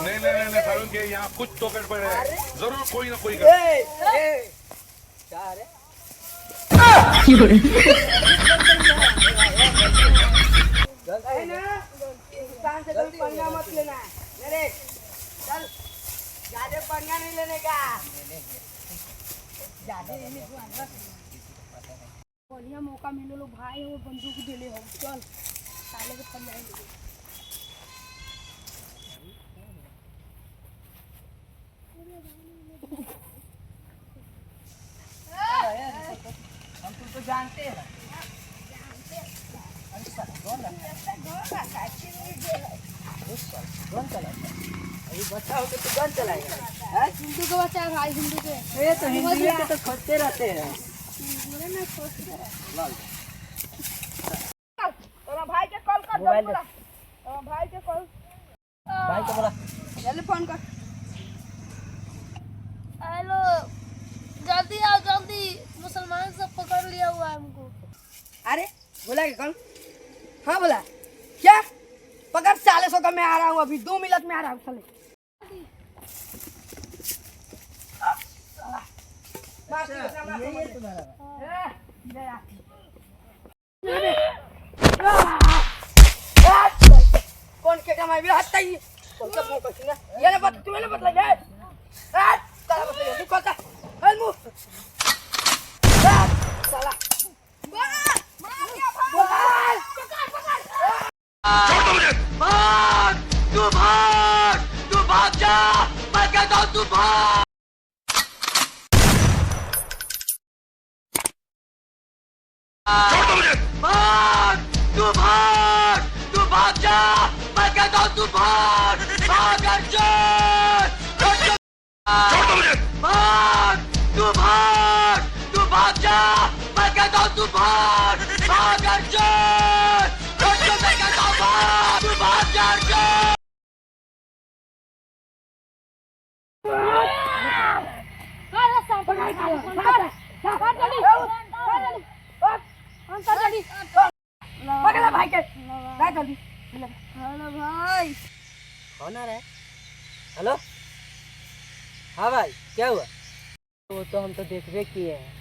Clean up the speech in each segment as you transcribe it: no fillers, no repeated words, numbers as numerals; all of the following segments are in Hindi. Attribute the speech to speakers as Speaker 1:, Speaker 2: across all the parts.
Speaker 1: नहीं नहीं नहीं नहीं फारूक के यहाँ कुछ तो गड़बड़ है, जरूर कोई ना कोई
Speaker 2: क्या रे
Speaker 3: है ना, हिंदुस्तान से कोई पंगा मत लेना। मेरे चल, ज्यादा पंगा नहीं लेने का। बढ़िया मौका मिले लो भाई, वो बंदूक दे ले हो, चल साले के पंगा ही ले।
Speaker 2: हम तुमको जानते हैं गन चलाता अभी बच्चा हो तो गन चलाएगा।
Speaker 3: हिंदू के बच्चा भाई, हिंदू के
Speaker 2: ये तो हिंदू के तो खोजते रहते हैं।
Speaker 3: तेरा भाई के कॉल कर,
Speaker 2: मोबाइल दे।
Speaker 3: तेरा भाई के कॉल,
Speaker 2: भाई को बोला
Speaker 3: जल्दी फोन कर।
Speaker 4: हेलो, जल्दी आओ जल्दी, मुसलमान सब पकड़ लिया हुआ है हमको।
Speaker 3: अरे बोला कि कौन? हाँ बोला क्या? पकड़ साले सो का, मैं आ रहा हूँ अभी 2 मिनट में आ रहा हूँ साले। कौन के कमाई भी हटता ही कौन का फोन कर ना ये ना बत तू ना बतला जाए साला बतला तू कहता हल मुंह साला
Speaker 2: तू भाग जा, मैं कहता हूँ तू भाग। तू भाग जा, मैं कहता हूँ तू भाग। भाग अर्जुन, तू भाग जा, मैं कहता हूँ तू भाग। भाग अर्जुन, मैं कहता हूँ भाग, तू भाग जा अर्जुन।
Speaker 3: पकड़ा भाई के जल्दी।
Speaker 4: हेलो भाई,
Speaker 2: कौन आ रहा है? हेलो, हाँ भाई क्या हुआ? वो तो हम तो देखबे किए हैं,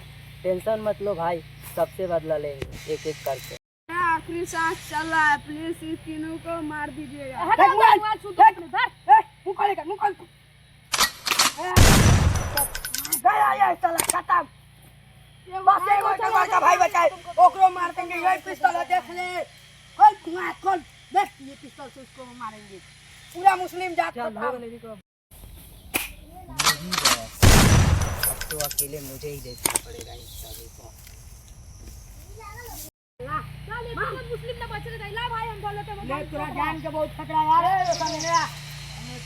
Speaker 2: टेंशन मत लो भाई, सबसे बदला लेंगे एक एक करके।
Speaker 3: आखिरी सांस चल रहा है, प्लीज इस तीनों को मार दीजिएगा। भाई बचाए ओकरो मार देंगे, ये पिस्तौल है देख ले, खोल खोल देख, ये पिस्तौल से उसको मारेंगे, पूरा मुस्लिम जात को।
Speaker 2: अब तो अकेले मुझे ही देखना पड़ेगा इस सभी को।
Speaker 4: मुस्लिम ना बच रहे ला भाई, हम बोले तो
Speaker 3: ले तेरा जान के बहुत खतरा यार है, समझ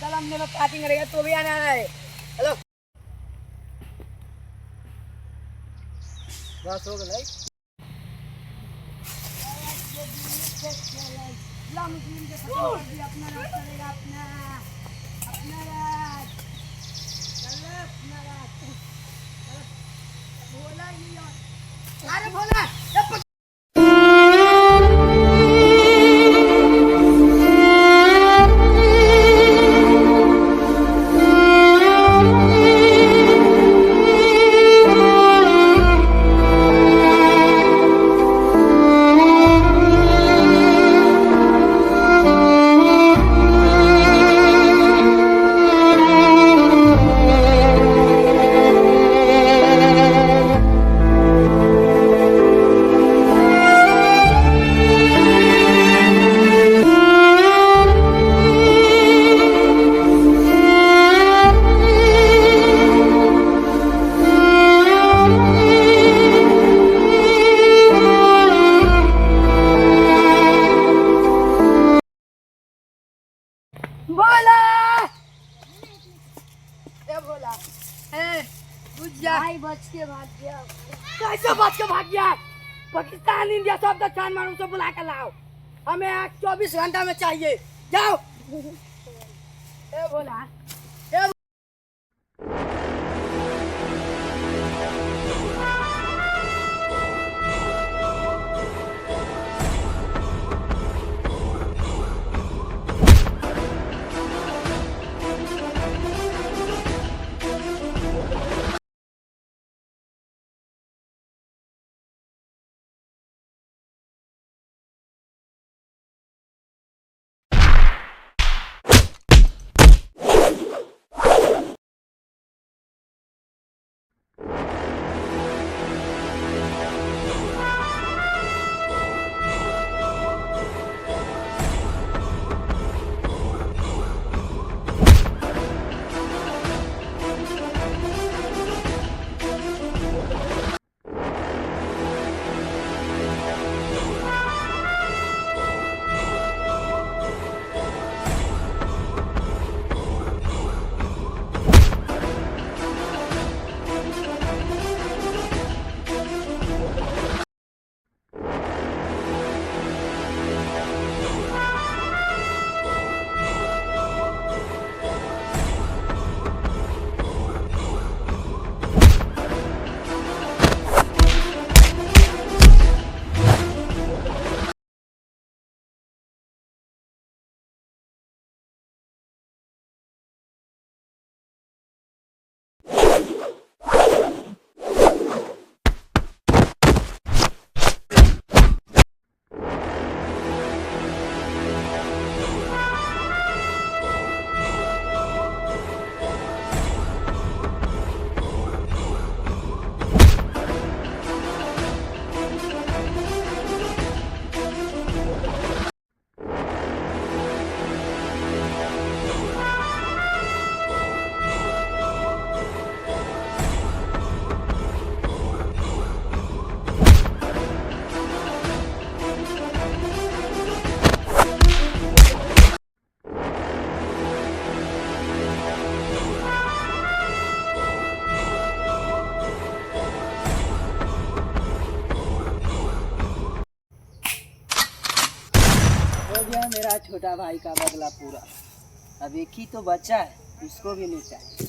Speaker 3: कल हमने में पार्टी करेगा तो भी आना है। हेलो
Speaker 2: बस हो गया।
Speaker 3: मुस्लिम के अपना राज चलेगा, अपना अपना राज चले, अपना राज बोला ही। अरे बोला
Speaker 4: भाई बच के भाग गया।
Speaker 3: कैसे बच के भाग गया? पाकिस्तान इंडिया सब तो चांद मारू से बुला कर लाओ, हमें 24 घंटा में चाहिए, जाओ। ए बोला
Speaker 2: भाई का बदला पूरा। अब एक ही तो बच्चा है, उसको भी निपटाए।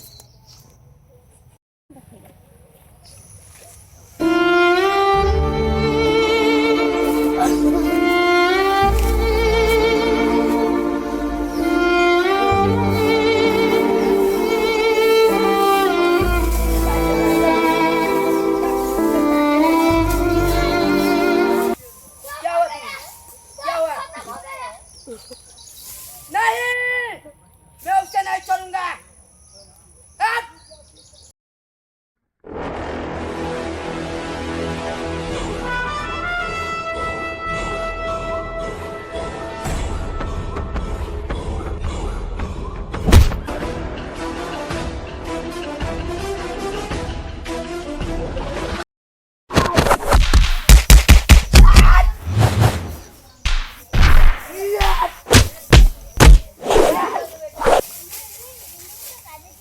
Speaker 3: क्या हुआ तुम्हें? क्या हुआ? नहीं, मैं उससे नहीं छोड़ूंगा। हट!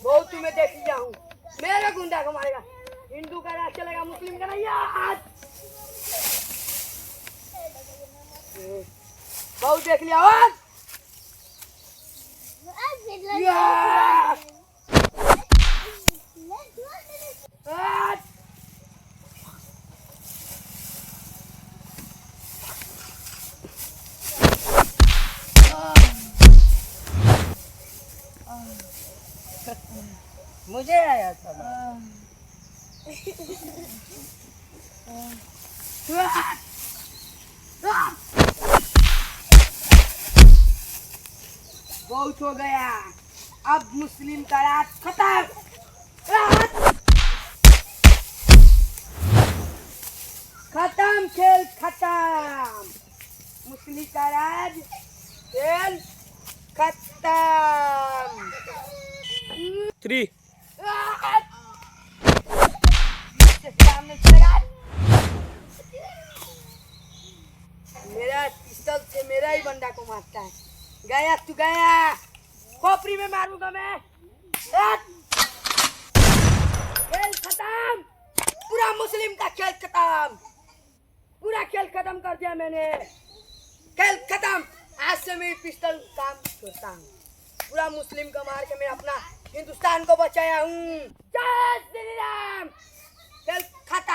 Speaker 3: बहुत तुम्हें देख लिया हूँ। मेरे गुंडा को मारेगा, हिंदू का राज चलेगा, मुस्लिम का नहीं। यार बहुत देख लिया। और यार! यार!
Speaker 2: मुझे आया था।
Speaker 3: बहुत हो गया, अब मुस्लिम का राज खत्म। खत्म, खेल खत्म, मुस्लिम का राज, खेल खत्म।
Speaker 1: 3
Speaker 3: सामने चलेगा। मेरा पिस्तौल से मेरा ही बंदा को मारता है। गया तू गया, खोपड़ी में मारूंगा मैं। खेल खत्म, पूरा मुस्लिम का खेल खत्म, पूरा खेल खत्म कर दिया मैंने। खेल खत्म, आज से मैं पिस्तौल काम करता हूँ। पूरा मुस्लिम को मार के मैं अपना हिंदुस्तान को बचाया हूँ। जय श्री राम। खेल खत्म।